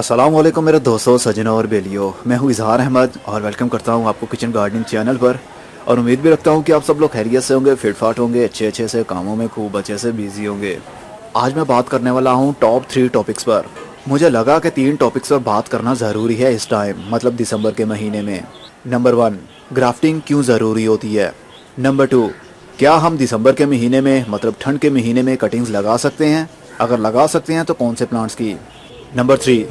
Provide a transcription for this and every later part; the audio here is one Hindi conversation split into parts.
अस्सलाम वालेकुम मेरे दोस्तों, सजनों और बेलियों। मैं हूँ इजहार अहमद और वेलकम करता हूँ आपको किचन गार्डनिंग चैनल पर। और उम्मीद भी रखता हूँ कि आप सब लोग खैरियत से होंगे, फिट फाट होंगे, अच्छे से कामों में खूब अच्छे से बिजी होंगे। आज मैं बात करने वाला हूँ टॉप 3 टॉपिक्स पर। मुझे लगा कि 3 टॉपिक्स पर बात करना ज़रूरी है इस टाइम, मतलब दिसंबर के महीने में। नंबर 1, ग्राफ्टिंग क्यों ज़रूरी होती है। नंबर 2, क्या हम दिसंबर के महीने में मतलब ठंड के महीने में कटिंग्स लगा सकते हैं, अगर लगा सकते हैं तो कौन से प्लांट्स की। नंबर 3,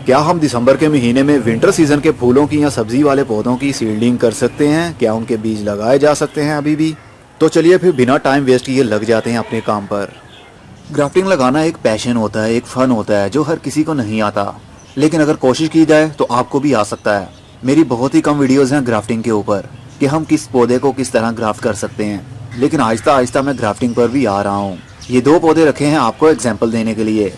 क्या हम दिसंबर के महीने में विंटर सीजन के फूलों की या सब्जी वाले पौधों की सीडलिंग कर सकते हैं, क्या उनके बीज लगाए जा सकते हैं अभी भी। तो चलिए फिर बिना टाइम वेस्ट किए लग जाते हैं अपने काम पर। ग्राफ्टिंग लगाना एक पैशन होता है, एक फन होता है जो हर किसी को नहीं आता, लेकिन अगर कोशिश की जाए तो आपको भी आ सकता है। मेरी बहुत ही कम वीडियोज़ हैं ग्राफ्टिंग के ऊपर कि हम किस पौधे को किस तरह ग्राफ्ट कर सकते हैं, लेकिन आहिस्ता आहिस्ता मैं ग्राफ्टिंग पर भी आ रहा हूँ। ये 2 पौधे रखे हैं आपको एग्जाम्पल देने के लिए।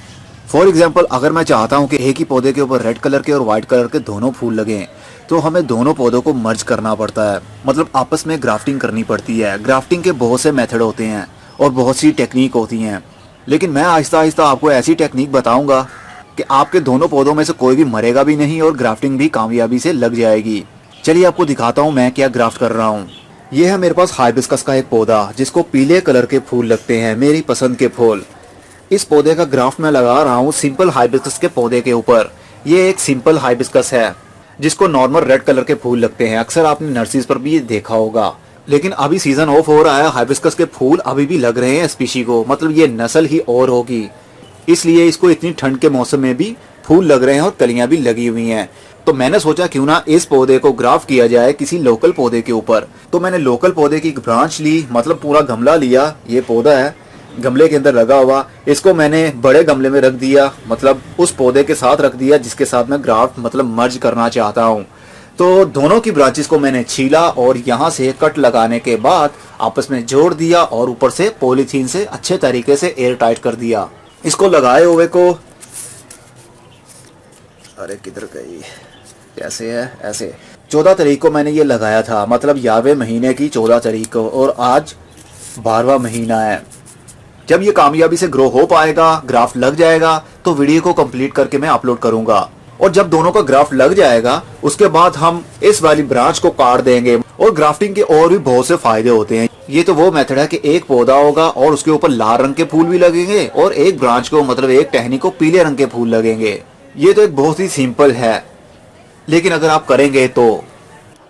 फॉर एग्जाम्पल, अगर मैं चाहता हूँ कि एक ही पौधे के ऊपर रेड कलर के और वाइट कलर के दोनों फूल लगें, तो हमें दोनों पौधों को मर्ज करना पड़ता है, मतलब आपस में ग्राफ्टिंग करनी पड़ती है। ग्राफ्टिंग के बहुत से मेथड होते हैं और बहुत सी टेक्निक होती हैं, लेकिन मैं आहिस्ता आहिस्ता आपको ऐसी टेक्निक बताऊंगा कि आपके दोनों पौधों में से कोई भी मरेगा भी नहीं और ग्राफ्टिंग भी कामयाबी से लग जाएगी। चलिए आपको दिखाता हूँ मैं क्या ग्राफ्ट कर रहा हूँ। ये है मेरे पास हाइबिस्कस का एक पौधा जिसको पीले कलर के फूल लगते हैं, मेरी पसंद के फूल। इस पौधे का ग्राफ्ट मैं लगा रहा हूँ सिंपल हाइबिस्कस के पौधे के ऊपर। ये एक सिंपल हाइबिस्कस है जिसको नॉर्मल रेड कलर के फूल लगते हैं, अक्सर आपने नर्सरीज पर भी ये देखा होगा। लेकिन अभी सीजन ऑफ हो रहा है, हाइबिस्कस के फूल अभी भी लग रहे हैं स्पीशी को, मतलब ये नस्ल ही और होगी, इसलिए इसको इतनी ठंड के मौसम में भी फूल लग रहे हैं और कलियां भी लगी हुई हैं। तो मैंने सोचा क्यों ना इस पौधे को ग्राफ्ट किया जाए किसी लोकल पौधे के ऊपर। तो मैंने लोकल पौधे की एक ब्रांच ली, मतलब पूरा गमला लिया। ये पौधा है गमले के अंदर लगा हुआ, इसको मैंने बड़े गमले में रख दिया, मतलब उस पौधे के साथ रख दिया जिसके साथ मैं ग्राफ्ट मतलब मर्ज करना चाहता हूँ। तो दोनों की ब्रांचेस को मैंने छीला और यहाँ से कट लगाने के बाद आपस में जोड़ दिया और ऊपर से पॉलीथीन से अच्छे तरीके से एयर टाइट कर दिया। इसको लगाए हुए को, अरे किधर गई, कैसे है ऐसे, 14 तारीख को मैंने ये लगाया था, मतलब 11वें महीने की 14 तारीख को, और आज 12वां महीना है। जब ये कामयाबी से ग्रो हो पाएगा, ग्राफ्ट लग जाएगा, तो वीडियो को कंप्लीट करके मैं अपलोड करूंगा। और जब दोनों का ग्राफ्ट लग जाएगा उसके बाद हम इस वाली ब्रांच को काट देंगे। और ग्राफ्टिंग के और भी बहुत से फायदे होते हैं। ये तो वो मेथड है कि एक पौधा होगा और उसके ऊपर लाल रंग के फूल भी लगेंगे और एक ब्रांच को मतलब एक टहनी को पीले रंग के फूल लगेंगे। ये तो एक बहुत ही सिंपल है, लेकिन अगर आप करेंगे तो।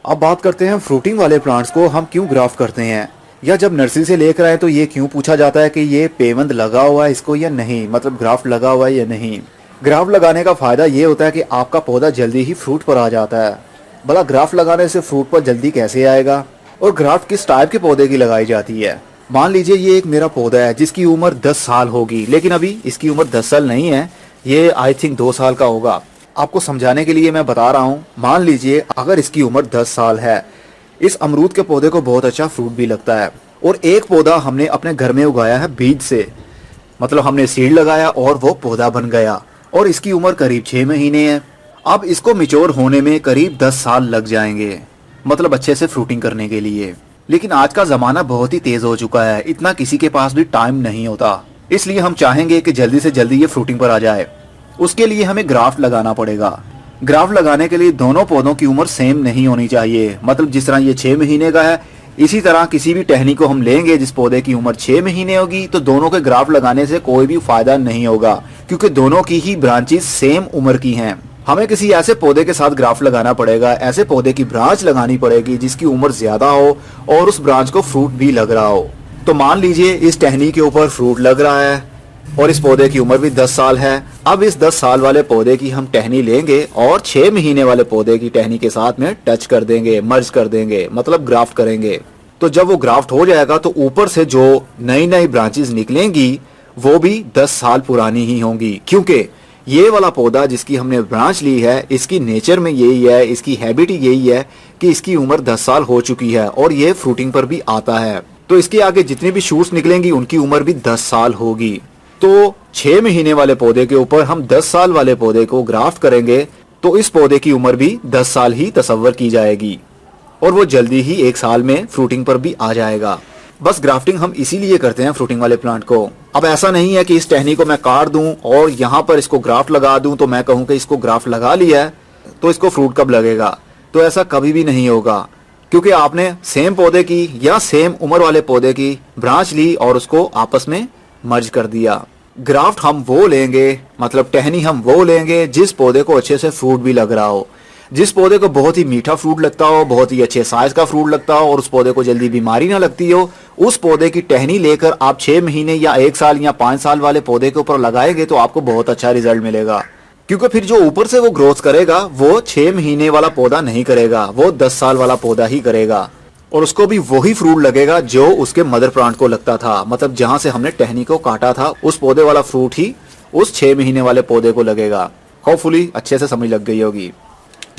अब बात करते हैं फ्रूटिंग वाले प्लांट्स को हम क्यों ग्राफ्ट करते हैं, या जब नर्सरी से लेकर आए तो ये क्यों पूछा जाता है कि ये पेवंद लगा हुआ है इसको या नहीं, मतलब ग्राफ्ट लगा हुआ है या नहीं। ग्राफ्ट लगाने का फायदा ये होता है कि आपका पौधा जल्दी ही फ्रूट पर आ जाता है। भला ग्राफ्ट लगाने से फ्रूट पर जल्दी कैसे आएगा, और ग्राफ्ट किस टाइप के पौधे की लगाई जाती है। मान लीजिए ये एक मेरा पौधा है जिसकी उम्र 10 साल होगी, लेकिन अभी इसकी उम्र 10 साल नहीं है, ये आई थिंक 2 साल का होगा। आपको समझाने के लिए मैं बता रहा हूँ। मान लीजिए अगर इसकी उम्र 10 साल है, इस अमरूद के पौधे को बहुत अच्छा फ्रूट भी लगता है, और एक पौधा हमने अपने घर में उगाया है बीज से, मतलब हमने सीड लगाया और वो पौधा बन गया, और इसकी उम्र करीब 6 महीने है। अब इसको मिच्योर होने में करीब 10 साल लग जाएंगे, मतलब अच्छे से फ्रूटिंग करने के लिए। लेकिन आज का ज़माना बहुत ही तेज़ हो चुका है, इतना किसी के पास भी टाइम नहीं होता, इसलिए हम चाहेंगे कि जल्दी से जल्दी ये फ्रूटिंग पर आ जाए। उसके लिए हमें ग्राफ्ट लगाना पड़ेगा। ग्राफ्ट लगाने के लिए दोनों पौधों की उम्र सेम नहीं होनी चाहिए, मतलब जिस तरह ये 6 महीने का है, इसी तरह किसी भी टहनी को हम लेंगे जिस पौधे की उम्र 6 महीने होगी, तो दोनों के ग्राफ्ट लगाने से कोई भी फायदा नहीं होगा, क्योंकि दोनों की ही ब्रांचेस सेम उम्र की हैं। हमें किसी ऐसे पौधे के साथ ग्राफ्ट लगाना पड़ेगा, ऐसे पौधे की ब्रांच लगानी पड़ेगी जिसकी उम्र ज्यादा हो और उस ब्रांच को फ्रूट भी लग रहा हो। तो मान लीजिए इस टहनी के ऊपर फ्रूट लग रहा है और इस पौधे की उम्र भी 10 साल है। अब इस 10 साल वाले पौधे की हम टहनी लेंगे और 6 महीने वाले पौधे की टहनी के साथ में टच कर देंगे, मर्ज कर देंगे, मतलब ग्राफ्ट करेंगे। तो जब वो ग्राफ्ट हो जाएगा तो ऊपर से जो नई नई ब्रांचेस निकलेंगी वो भी 10 साल पुरानी ही होंगी, क्योंकि ये वाला पौधा जिसकी हमने ब्रांच ली है इसकी नेचर में यही है, इसकी हैबिट यही है कि इसकी उम्र 10 साल हो चुकी है और ये फ्रूटिंग पर भी आता है। तो इसके आगे जितनी भी शूट्स निकलेंगी उनकी उम्र भी 10 साल होगी। तो 6 महीने वाले पौधे के ऊपर हम 10 साल वाले पौधे को ग्राफ्ट करेंगे तो इस पौधे की उम्र भी 10 साल ही तसव्वुर की जाएगी और वो जल्दी ही 1 साल में फ्रूटिंग पर भी आ जाएगा। बस ग्राफ्टिंग हम इसीलिए करते हैं फ्रूटिंग वाले प्लांट को। अब ऐसा नहीं है कि इस टहनी को मैं काट दूं और यहाँ पर इसको ग्राफ्ट लगा दूं तो मैं कहूँ कि इसको ग्राफ्ट लगा लिया है तो इसको फ्रूट कब लगेगा, तो ऐसा कभी भी नहीं होगा, क्योंकि आपने सेम पौधे की या सेम उम्र वाले पौधे की ब्रांच ली और उसको आपस में मर्ज कर दिया। ग्राफ्ट हम वो लेंगे, मतलब टहनी हम वो लेंगे जिस पौधे को अच्छे से फ्रूट भी लग रहा हो, जिस पौधे को बहुत ही मीठा फ्रूट लगता हो, बहुत ही अच्छे साइज का फ्रूट लगता हो और उस पौधे को जल्दी बीमारी ना लगती हो, उस पौधे की टहनी लेकर आप 6 महीने या 1 साल या 5 साल वाले पौधे के ऊपर लगाएंगे तो आपको बहुत अच्छा रिजल्ट मिलेगा। क्योंकि फिर जो ऊपर से वो ग्रोथ करेगा वो 6 महीने वाला पौधा नहीं करेगा, वो 10 साल वाला पौधा ही करेगा और उसको भी वही फ्रूट लगेगा जो उसके मदर प्लांट को लगता था, मतलब जहां से हमने टहनी को काटा था उस पौधे वाला फ्रूट ही उस 6 महीने वाले पौधे को लगेगा। होपफुली अच्छे से समझ लग गई होगी।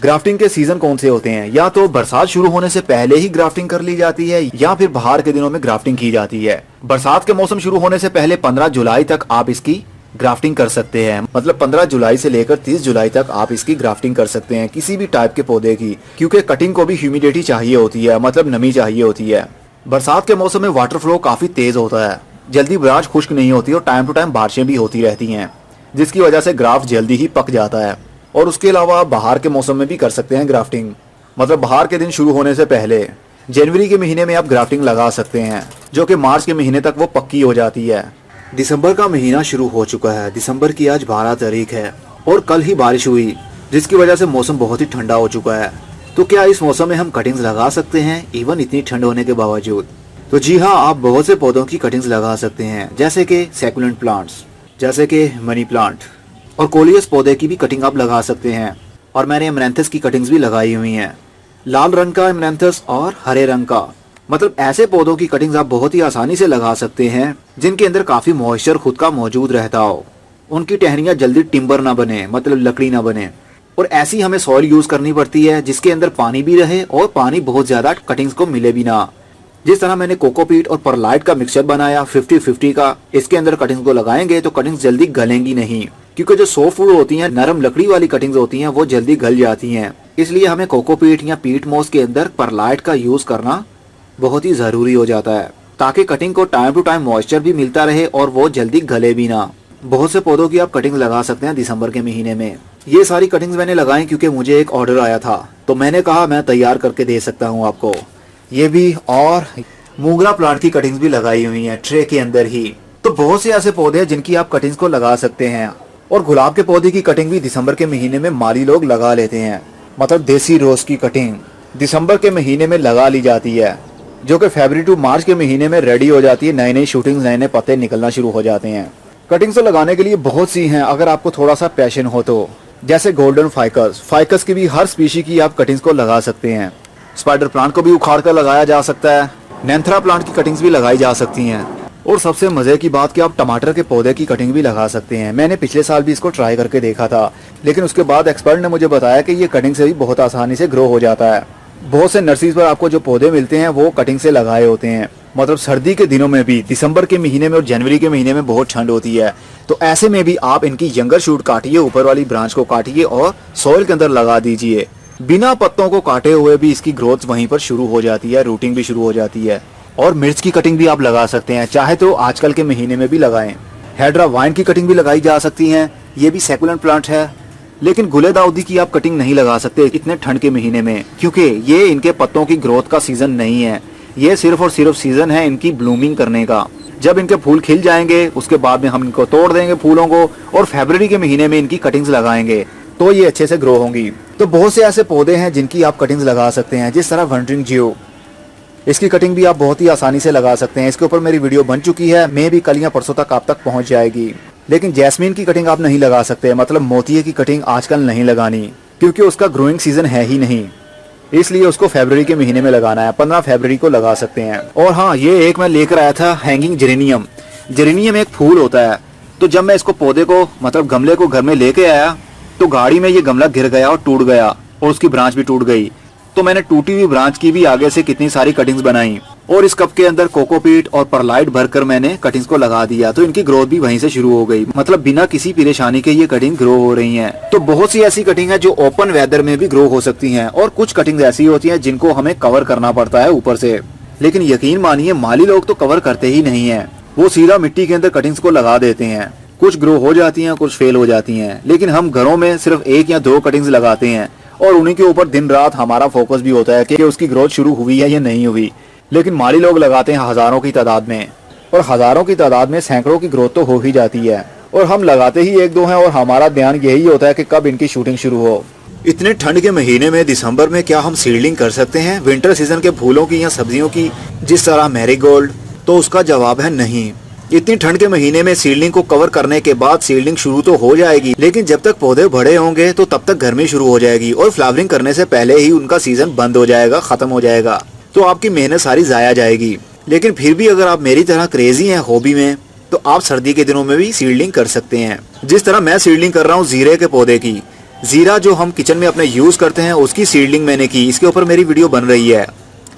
ग्राफ्टिंग के सीजन कौन से होते हैं? या तो बरसात शुरू होने से पहले ही ग्राफ्टिंग कर ली जाती है या फिर बाहर के दिनों में ग्राफ्टिंग की जाती है। बरसात के मौसम शुरू होने से पहले 15 जुलाई तक आप इसकी ग्राफ्टिंग कर सकते हैं, मतलब 15 जुलाई से लेकर 30 जुलाई तक आप इसकी ग्राफ्टिंग कर सकते हैं किसी भी टाइप के पौधे की, क्योंकि कटिंग को भी ह्यूमिडिटी चाहिए होती है, मतलब नमी चाहिए होती है। बरसात के मौसम में वाटर फ्लो काफी तेज होता है, जल्दी ब्रांच खुश्क नहीं होती और टाइम टू टाइम बारिशें भी होती रहती हैं, जिसकी वजह से ग्राफ्ट जल्दी ही पक जाता है। और उसके अलावा बाहर के मौसम में भी कर सकते हैं ग्राफ्टिंग, मतलब बाहर के दिन शुरू होने से पहले जनवरी के महीने में आप ग्राफ्टिंग लगा सकते हैं, जो कि मार्च के महीने तक वो पक्की हो जाती है। दिसंबर का महीना शुरू हो चुका है, दिसंबर की आज 12 तारीख है और कल ही बारिश हुई, जिसकी वजह से मौसम बहुत ही ठंडा हो चुका है। तो क्या इस मौसम में हम कटिंग्स लगा सकते हैं इवन इतनी ठंड होने के बावजूद? तो जी हाँ, आप बहुत से पौधों की कटिंग्स लगा सकते हैं, जैसे कि सैकुलेंट प्लांट्स, जैसे कि मनी प्लांट और कोलियस पौधे की भी कटिंग आप लगा सकते हैं। और मैंने एमरैंथस की कटिंग्स भी लगाई हुई हैं, लाल रंग का एमरैंथस और हरे रंग का। मतलब ऐसे पौधों की कटिंग्स आप बहुत ही आसानी से लगा सकते हैं जिनके अंदर काफी मॉइस्चर खुद का मौजूद रहता हो, उनकी टहनियां जल्दी टिम्बर ना बने, मतलब लकड़ी ना बने। और ऐसी हमें सॉइल यूज करनी पड़ती है जिसके अंदर पानी भी रहे और पानी बहुत ज्यादा कटिंग्स को मिले भी ना। जिस तरह मैंने कोकोपीट और परलाइट का मिक्सचर बनाया 50-50 का, इसके अंदर कटिंग्स को लगाएंगे तो कटिंग्स जल्दी गलेंगी नहीं, क्योंकि जो सॉफ्ट वुड होती हैं, नरम लकड़ी वाली कटिंग्स होती हैं, वो जल्दी गल जाती हैं। इसलिए हमें कोकोपीट या पीट मोस के अंदर परलाइट का यूज करना बहुत ही जरूरी हो जाता है, ताकि कटिंग को टाइम टू टाइम मॉइस्चर भी मिलता रहे और वो जल्दी गले भी ना। बहुत से पौधों की आप कटिंग लगा सकते हैं दिसंबर के महीने में। ये सारी कटिंग्स मैंने लगाई क्योंकि मुझे एक ऑर्डर आया था, तो मैंने कहा मैं तैयार करके दे सकता हूँ आपको। ये भी, और मोगरा प्लांट की कटिंग्स भी लगाई हुई है ट्रे के अंदर ही। तो बहुत से ऐसे पौधे हैं जिनकी आप कटिंग्स को लगा सकते हैं। और गुलाब के पौधे की कटिंग भी दिसंबर के महीने में माली लोग लगा लेते हैं, मतलब देसी रोज की कटिंग दिसंबर के महीने में लगा ली जाती है, जो कि फरवरी टू मार्च के महीने में रेडी हो जाती है। नई नई शूटिंग्स, नए नए पत्ते निकलना शुरू हो जाते हैं। कटिंग्स तो लगाने के लिए बहुत सी हैं अगर आपको थोड़ा सा पैशन हो तो, जैसे गोल्डन फाइकस, फाइकस की भी हर स्पीशी की आप कटिंग्स को लगा सकते हैं। स्पाइडर प्लांट को भी उखाड़ कर लगाया जा सकता है, नैंथरा प्लांट की कटिंग्स भी लगाई जा सकती हैं। और सबसे मजे की बात कि आप टमाटर के पौधे की कटिंग भी लगा सकते हैं। मैंने पिछले साल भी इसको ट्राई करके देखा था, लेकिन उसके बाद एक्सपर्ट ने मुझे बताया कि ये कटिंग से भी बहुत आसानी से ग्रो हो जाता है। बहुत से नर्सरीज पर आपको जो पौधे मिलते हैं वो कटिंग से लगाए होते हैं। मतलब सर्दी के दिनों में भी, दिसंबर के महीने में और जनवरी के महीने में बहुत ठंड होती है, तो ऐसे में भी आप इनकी यंगर शूट काटिए, ऊपर वाली ब्रांच को काटिए और सॉइल के अंदर लगा दीजिए। बिना पत्तों को काटे हुए भी इसकी ग्रोथ वहीं पर शुरू हो जाती है, रूटिंग भी शुरू हो जाती है। और मिर्च की कटिंग भी आप लगा सकते हैं, चाहे तो आजकल के महीने में भी लगाएं। हेड्रा वाइन की कटिंग भी लगाई जा सकती है, ये भी सैकुलेंट प्लांट है। लेकिन गुले दाऊदी की आप कटिंग नहीं लगा सकते इतने ठंड के महीने में, क्योंकि ये इनके पत्तों की ग्रोथ का सीजन नहीं है। ये सिर्फ और सिर्फ सीजन है इनकी ब्लूमिंग करने का। जब इनके फूल खिल जाएंगे उसके बाद में हम इनको तोड़ देंगे फूलों को, और फरवरी के महीने में इनकी कटिंग्स लगाएंगे तो ये अच्छे से ग्रो होंगी। तो बहुत से ऐसे पौधे हैं जिनकी आप कटिंग्स लगा सकते हैं, जिस तरह वंडरिंग जियो, इसकी कटिंग भी आप बहुत ही आसानी से लगा सकते हैं। इसके ऊपर मेरी वीडियो बन चुकी है, मे भी कल या परसों तक आप तक पहुंच जाएगी। लेकिन जैस्मीन की कटिंग आप नहीं लगा सकते, मतलब मोतिये की कटिंग आजकल नहीं लगानी, क्योंकि उसका ग्रोइंग सीजन है ही नहीं, इसलिए उसको फरवरी के महीने में लगाना है। 15 फरवरी को लगा सकते हैं। और हाँ, ये एक मैं लेकर आया था हैंगिंग जेरेनियम। जेरेनियम एक फूल होता है, तो जब मैं इसको पौधे को, मतलब गमले को घर में लेके आया तो गाड़ी में ये गमला गिर गया और टूट गया और उसकी ब्रांच भी टूट गई। तो मैंने टूटी हुई ब्रांच की भी आगे से कितनी सारी कटिंग्स बनाई और इस कप के अंदर कोकोपीट और परलाइट भरकर मैंने कटिंग्स को लगा दिया, तो इनकी ग्रोथ भी वहीं से शुरू हो गई। मतलब बिना किसी परेशानी के ये कटिंग ग्रो हो रही हैं। तो बहुत सी ऐसी कटिंग है जो ओपन वेदर में भी ग्रो हो सकती हैं, और कुछ कटिंग ऐसी होती हैं जिनको हमें कवर करना पड़ता है ऊपर से। लेकिन यकीन मानिए माली लोग तो कवर करते ही नहीं है, वो सीधा मिट्टी के अंदर कटिंग्स को लगा देते हैं। कुछ ग्रो हो जाती हैं, कुछ फेल हो जाती हैं, लेकिन हम घरों में सिर्फ 1 या 2 कटिंग्स लगाते हैं और उन्हीं के ऊपर दिन रात हमारा फोकस भी होता है कि उसकी ग्रोथ शुरू हुई है या नहीं हुई। लेकिन माली लोग लगाते हैं हजारों की तादाद में, और हजारों की तादाद में सैकड़ों की ग्रोथ तो हो ही जाती है, और हम लगाते ही 1-2 हैं और हमारा ध्यान यही होता है कि कब इनकी शूटिंग शुरू हो। इतने ठंड के महीने में दिसंबर में क्या हम सीडलिंग कर सकते हैं विंटर सीजन के फूलों की या सब्जियों की, जिस तरह मैरीगोल्ड? तो उसका जवाब है नहीं। इतनी ठंड के महीने में सीडलिंग को कवर करने के बाद सीडलिंग शुरू तो हो जाएगी, लेकिन जब तक पौधे बड़े होंगे तो तब तक गर्मी शुरू हो जाएगी और फ्लावरिंग करने से पहले ही उनका सीजन बंद हो जाएगा, खत्म हो जाएगा। तो आपकी मेहनत सारी जाया जाएगी। लेकिन फिर भी अगर आप मेरी तरह क्रेजी हैं हॉबी में, तो आप सर्दी के दिनों में भी सीडलिंग कर सकते हैं। जिस तरह मैं सीडलिंग कर रहा हूँ जीरे के पौधे की, जीरा जो हम किचन में अपने यूज करते हैं उसकी सीडलिंग मैंने की। इसके ऊपर मेरी वीडियो बन रही है,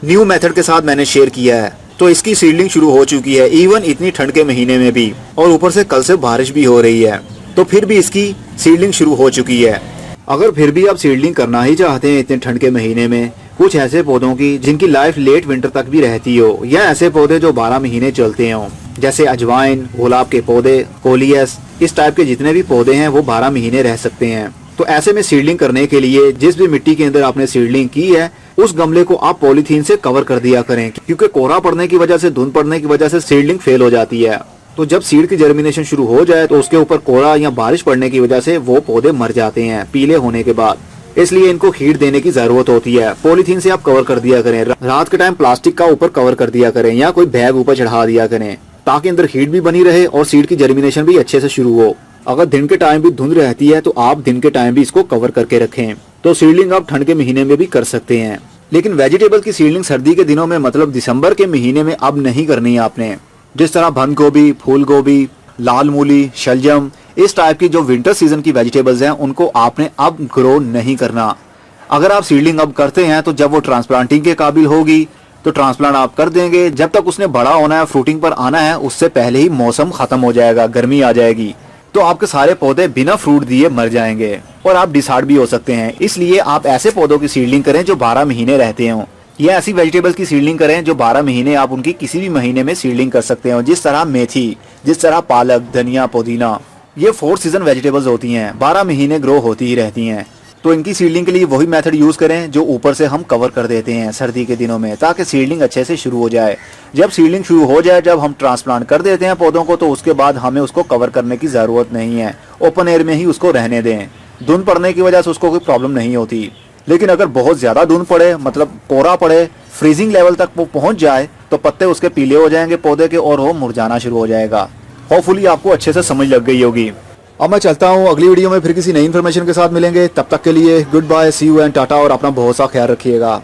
न्यू मेथड के साथ मैंने शेयर किया है। तो इसकी सीडलिंग शुरू हो चुकी है इवन इतनी ठंड के महीने में भी, और ऊपर से कल से बारिश भी हो रही है, तो फिर भी इसकी सीडलिंग शुरू हो चुकी है। अगर फिर भी आप सीडलिंग करना ही चाहते हैं इतने ठंड के महीने में, कुछ ऐसे पौधों की जिनकी लाइफ लेट विंटर तक भी रहती हो, या ऐसे पौधे जो 12 महीने चलते हो, जैसे अजवाइन, गुलाब के पौधे, कोलियस, इस टाइप के जितने भी पौधे हैं वो 12 महीने रह सकते हैं। तो ऐसे में सीडलिंग करने के लिए जिस भी मिट्टी के अंदर आपने सीडलिंग की है उस गमले को आप पॉलीथीन से कवर कर दिया करें, क्योंकि कोहरा पड़ने की वजह से, धुंध पड़ने की वजह से सीडलिंग फेल हो जाती है। तो जब सीड की जर्मिनेशन शुरू हो जाए तो उसके ऊपर कोहरा या बारिश पड़ने की वजह से वो पौधे मर जाते हैं पीले होने के बाद, इसलिए इनको हीट देने की जरूरत होती है। पॉलीथीन से आप कवर कर दिया करें, रात के टाइम प्लास्टिक का ऊपर कवर कर दिया करें या कोई बैग ऊपर चढ़ा दिया करें, ताकि अंदर हीट भी बनी रहे और सीड की जर्मिनेशन भी अच्छे से शुरू हो। अगर दिन के टाइम भी धुंध रहती है तो आप दिन के टाइम भी इसको कवर करके रखें। तो सीडलिंग आप ठंड के महीने में भी कर सकते हैं, लेकिन वेजिटेबल की सीडलिंग सर्दी के दिनों में, मतलब दिसंबर के महीने में अब नहीं करनी है आपने। जिस तरह बंद गोभी, फूल गोभी, लाल मूली, शलजम, इस टाइप की जो विंटर सीजन की वेजिटेबल्स हैं उनको आपने अब ग्रो नहीं करना। अगर आप सीडलिंग अब करते हैं तो जब वो ट्रांसप्लांटिंग के काबिल होगी तो ट्रांसप्लांट आप कर देंगे। जब तक उसने बड़ा होना है, फ्रूटिंग पर आना है, उससे पहले ही मौसम खत्म हो जाएगा, गर्मी आ जाएगी, तो आपके सारे पौधे बिना फ्रूट दिए मर जाएंगे और आप डिसहार्ड भी हो सकते हैं। इसलिए आप ऐसे पौधों की सीडलिंग करें जो 12 महीने रहते हों, या ऐसी वेजिटेबल्स की सीडलिंग करें जो 12 महीने आप उनकी किसी भी महीने में सीडलिंग कर सकते हो, जिस तरह मेथी, जिस तरह पालक, धनिया, पुदीना, ये 4 सीजन वेजिटेबल्स होती हैं, 12 महीने ग्रो होती ही रहती हैं। तो इनकी सीडलिंग के लिए वही मेथड यूज करें जो ऊपर से हम कवर कर देते हैं सर्दी के दिनों में, ताकि सीडलिंग अच्छे से शुरू हो जाए। जब सीडलिंग शुरू हो जाए, जब हम ट्रांसप्लांट कर देते हैं पौधों को, तो उसके बाद हमें उसको कवर करने की जरूरत नहीं है, ओपन एयर में ही उसको रहने दें। धुंध पड़ने की वजह से उसको कोई प्रॉब्लम नहीं होती, लेकिन अगर बहुत ज्यादा धुंध पड़े, मतलब कोहरा पड़े, फ्रीजिंग लेवल तक वो पहुंच जाए, तो पत्ते उसके पीले हो जाएंगे पौधे के और वो मुरझाना शुरू हो जाएगा। होपफुली आपको अच्छे से समझ लग गई होगी। अब मैं चलता हूँ, अगली वीडियो में फिर किसी नई इन्फॉर्मेशन के साथ मिलेंगे। तब तक के लिए goodbye, see you and tata, और अपना बहुत सा ख्याल रखिएगा।